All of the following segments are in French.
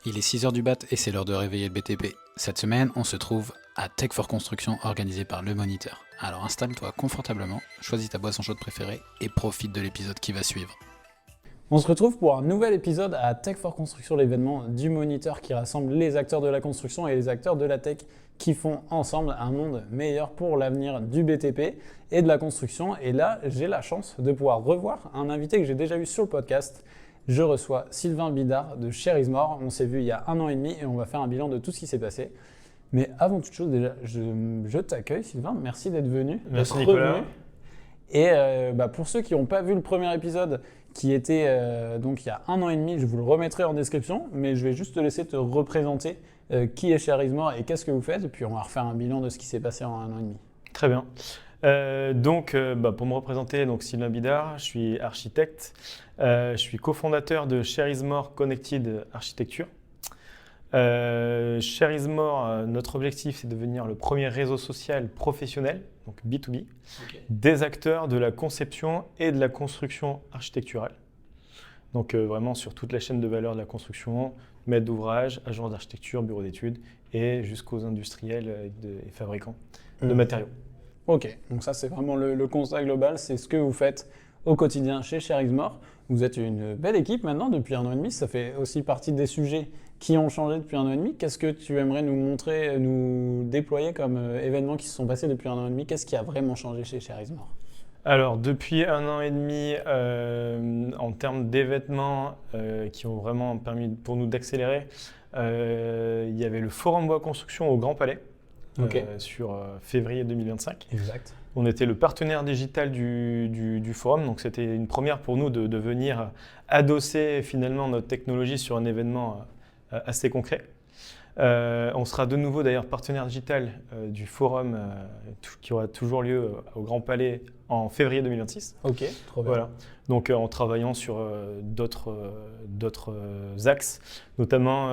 Il est 6h du mat et c'est l'heure de réveiller le BTP. Cette semaine, on se trouve à Tech for Construction organisé par Le Moniteur. Alors installe-toi confortablement, choisis ta boisson chaude préférée et profite de l'épisode qui va suivre. On se retrouve pour un nouvel épisode à Tech for Construction, l'événement du Moniteur qui rassemble les acteurs de la construction et les acteurs de la tech qui font ensemble un monde meilleur pour l'avenir du BTP et de la construction. Et là, j'ai la chance de pouvoir revoir un invité que j'ai déjà eu sur le podcast. Je reçois Sylvain Bidard de Share Is More. On s'est vu il y a 1 an et demi et on va faire un bilan de tout ce qui s'est passé. Mais avant toute chose, déjà, je t'accueille Sylvain, merci d'être venu. Merci Nicolas. Et pour ceux qui n'ont pas vu le premier épisode, qui était donc il y a 1 an et demi, je vous le remettrai en description, mais je vais juste te laisser te représenter qui est Share Is More et qu'est-ce que vous faites, et puis on va refaire un bilan de ce qui s'est passé en 1 an et demi. Très bien. Pour me représenter, Sylvain Bidard, je suis architecte, je suis cofondateur de Share Is More Connected Architecture. Share Is More, notre objectif, c'est de devenir le premier réseau social professionnel, donc B2B, des acteurs de la conception et de la construction architecturale. Donc vraiment sur toute la chaîne de valeur de la construction, maître d'ouvrage, agence d'architecture, bureau d'études et jusqu'aux industriels et fabricants de matériaux. Ok, donc ça c'est vraiment le constat global, c'est ce que vous faites au quotidien chez Share Is More. Vous êtes une belle équipe maintenant depuis 1 an et demi, ça fait aussi partie des sujets qui ont changé depuis 1 an et demi. Qu'est-ce que tu aimerais nous montrer, nous déployer comme événements qui se sont passés depuis 1 an et demi? Qu'est-ce qui a vraiment changé chez Share Is More? Alors depuis 1 an et demi, en termes d'événements qui ont vraiment permis pour nous d'accélérer, il y avait le Forum Bois Construction au Grand Palais. Sur février 2025. Exact. On était le partenaire digital du forum, donc c'était une première pour nous de venir adosser finalement notre technologie sur un événement assez concret. On sera de nouveau d'ailleurs partenaire digital du forum qui aura toujours lieu au Grand Palais en février 2026. Ok, trop bien. Voilà. Donc en travaillant sur d'autres axes, notamment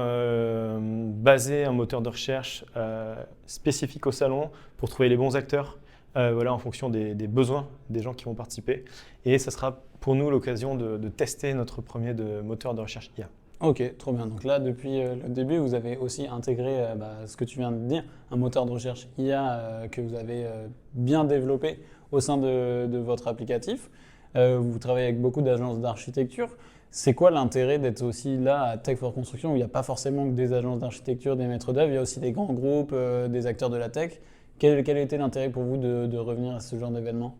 baser un moteur de recherche spécifique au salon pour trouver les bons acteurs en fonction des besoins des gens qui vont participer. Et ça sera pour nous l'occasion de tester notre premier moteur de recherche IA. Ok, trop bien. Donc là, depuis le début, vous avez aussi intégré ce que tu viens de dire, un moteur de recherche IA que vous avez bien développé au sein de votre applicatif. Vous travaillez avec beaucoup d'agences d'architecture. C'est quoi l'intérêt d'être aussi là à Tech for Construction où il n'y a pas forcément que des agences d'architecture, des maîtres d'œuvre, il y a aussi des grands groupes, des acteurs de la tech. Quel était l'intérêt pour vous de revenir à ce genre d'événement?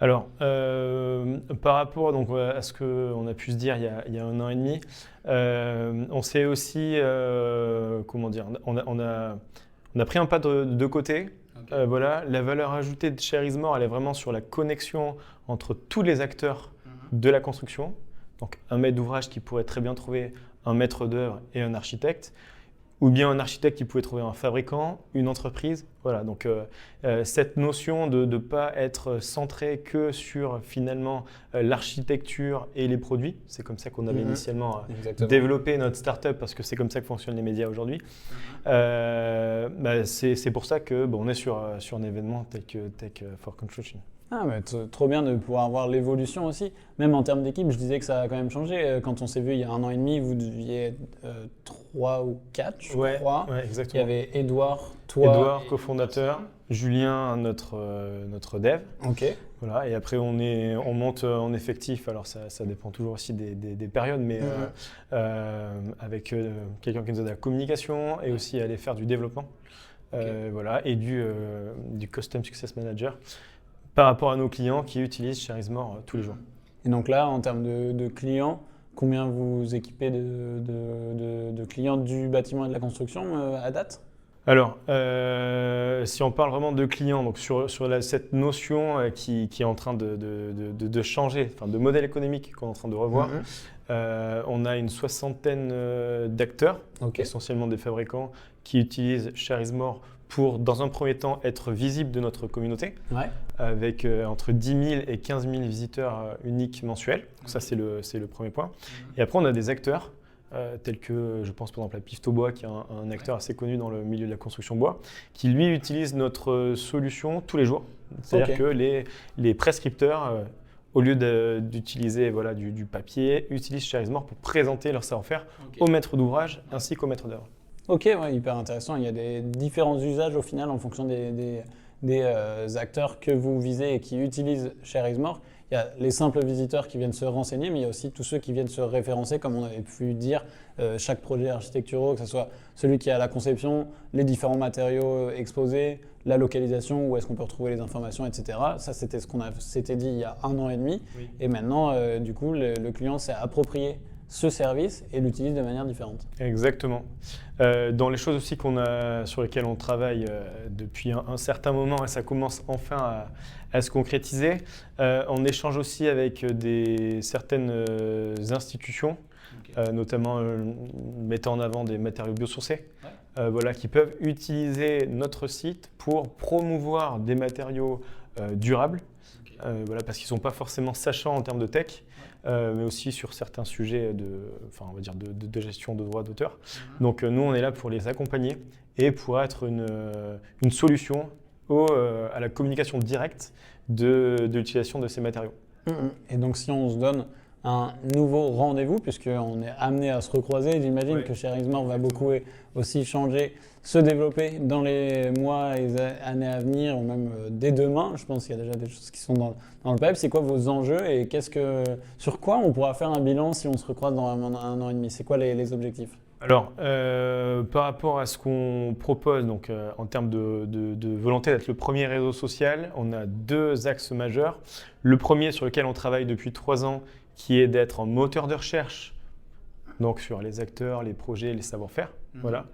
Alors, par rapport à ce qu'on a pu se dire il y a 1 an et demi, on s'est aussi, on a pris un pas de côté. Okay. La valeur ajoutée de Share Is More, elle est vraiment sur la connexion entre tous les acteurs de la construction. Donc, un maître d'ouvrage qui pourrait très bien trouver un maître d'œuvre et un architecte, ou bien un architecte qui pouvait trouver un fabricant, une entreprise. Voilà, donc cette notion de ne pas être centré que sur finalement l'architecture et les produits, c'est comme ça qu'on avait initialement développé notre startup parce que c'est comme ça que fonctionnent les médias aujourd'hui. C'est pour ça que on est sur un événement tel que Tech for Construction. Ah, mais trop bien de pouvoir voir l'évolution aussi. Même en termes d'équipe, je disais que ça a quand même changé. Quand on s'est vu il y a 1 an et demi, vous deviez être 3 ou 4, je crois. Ouais, exactement. Il y avait Edouard, toi. Edouard, cofondateur. Julien, notre dev. Ok. Voilà, et après, on monte en effectif. Alors, ça dépend toujours aussi des périodes, mais avec quelqu'un qui nous aide à la communication et aussi à aller faire du développement. Et du Custom Success Manager par rapport à nos clients qui utilisent Share Is More tous les jours. Et donc là, en termes de clients, combien vous équipez de clients du bâtiment et de la construction à date? Alors, si on parle vraiment de clients, donc sur cette notion qui est en train de changer, enfin de modèle économique qu'on est en train de revoir, on a une 60aine d'acteurs, essentiellement des fabricants, qui utilisent Share Is More pour, dans un premier temps, être visible de notre communauté, avec entre 10 000 et 15 000 visiteurs uniques mensuels. Donc ça, c'est le premier point. Et après, on a des acteurs, tels que, je pense par exemple à Pifto Bois, qui est un acteur assez connu dans le milieu de la construction bois, qui lui utilise notre solution tous les jours. C'est-à-dire que les prescripteurs au lieu d'utiliser voilà, du papier, utilisent Charismore pour présenter leur savoir-faire aux maîtres d'ouvrage ainsi qu'aux maîtres d'œuvre. Ok, ouais, hyper intéressant. Il y a des différents usages au final en fonction des acteurs que vous visez et qui utilisent Charismore. Il y a les simples visiteurs qui viennent se renseigner, mais il y a aussi tous ceux qui viennent se référencer, comme on avait pu dire, chaque projet architecturaux, que ce soit celui qui a la conception, les différents matériaux exposés, la localisation, où est-ce qu'on peut retrouver les informations, etc. Ça, c'était ce qu'on s'était dit il y a 1 an et demi. Oui. Et maintenant, du coup, le client s'est approprié ce service et l'utilise de manière différente. Exactement. Dans les choses aussi sur lesquelles on travaille depuis un certain moment, et ça commence enfin à se concrétiser, on échange aussi avec certaines institutions, notamment mettant en avant des matériaux biosourcés, voilà, qui peuvent utiliser notre site pour promouvoir des matériaux durables, voilà, parce qu'ils ne sont pas forcément sachants en termes de tech. Mais aussi sur certains sujets de gestion de droits d'auteur. Donc nous, on est là pour les accompagner et pour être une solution à la communication directe de l'utilisation de ces matériaux. Et donc si on se donne un nouveau rendez-vous, puisqu'on est amené à se recroiser, j'imagine que Charismore va beaucoup aussi changer, se développer dans les mois et années à venir, ou même dès demain. Je pense qu'il y a déjà des choses qui sont dans le pipe. C'est quoi vos enjeux et sur quoi on pourra faire un bilan si on se recroise dans 1 an et demi? C'est quoi les objectifs? Alors, par rapport à ce qu'on propose, donc, en termes de volonté d'être le premier réseau social, on a 2 axes majeurs. Le premier sur lequel on travaille depuis 3 ans, qui est d'être en moteur de recherche, donc sur les acteurs, les projets, les savoir-faire. Voilà.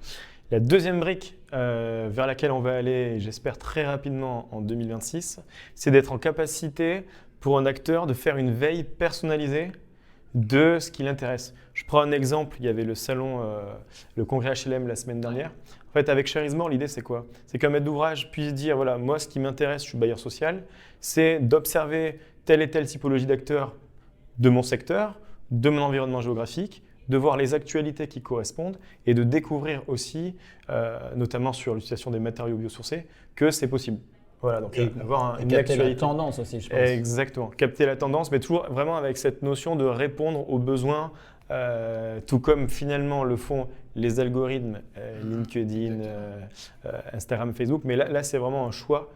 La deuxième brique vers laquelle on va aller, j'espère très rapidement en 2026, c'est d'être en capacité pour un acteur de faire une veille personnalisée de ce qui l'intéresse. Je prends un exemple, il y avait le salon, le congrès HLM la semaine dernière. En fait, avec Charismore, l'idée c'est quoi? C'est qu'un maître d'ouvrage puisse dire, voilà, moi ce qui m'intéresse, je suis bailleur social, c'est d'observer telle et telle typologie d'acteurs de mon secteur, de mon environnement géographique, de voir les actualités qui correspondent et de découvrir aussi, notamment sur l'utilisation des matériaux biosourcés, que c'est possible. Voilà, donc avoir une capter actualité. La tendance aussi, je pense. Exactement, capter la tendance, mais toujours vraiment avec cette notion de répondre aux besoins, tout comme finalement le font les algorithmes, LinkedIn, Instagram, Facebook. Mais là c'est vraiment un choix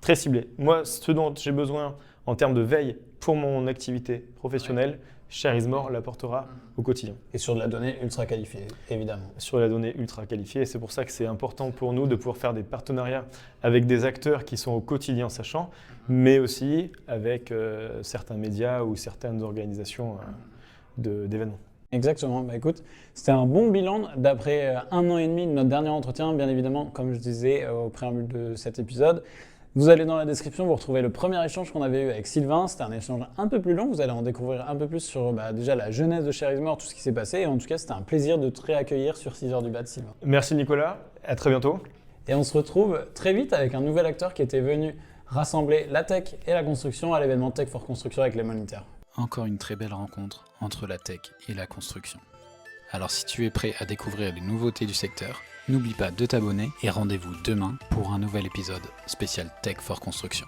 très ciblé. Moi, ce dont j'ai besoin en termes de veille pour mon activité professionnelle, Charismore l'apportera au quotidien. Et sur de la donnée ultra qualifiée, évidemment. Sur la donnée ultra qualifiée, et c'est pour ça que c'est important pour nous de pouvoir faire des partenariats avec des acteurs qui sont au quotidien sachants, mais aussi avec certains médias ou certaines organisations d'événements. Exactement. Bah, écoute, c'était un bon bilan d'après 1 an et demi de notre dernier entretien. Bien évidemment, comme je disais au préambule de cet épisode, vous allez dans la description, vous retrouvez le premier échange qu'on avait eu avec Sylvain. C'était un échange un peu plus long. Vous allez en découvrir un peu plus sur déjà la genèse de Charismore, tout ce qui s'est passé. Et en tout cas, c'était un plaisir de te réaccueillir sur 6h du Bad, Sylvain. Merci Nicolas, à très bientôt. Et on se retrouve très vite avec un nouvel acteur qui était venu rassembler la tech et la construction à l'événement Tech for Construction avec les moniteurs. Encore une très belle rencontre entre la tech et la construction. Alors si tu es prêt à découvrir les nouveautés du secteur, n'oublie pas de t'abonner et rendez-vous demain pour un nouvel épisode spécial Tech for Construction.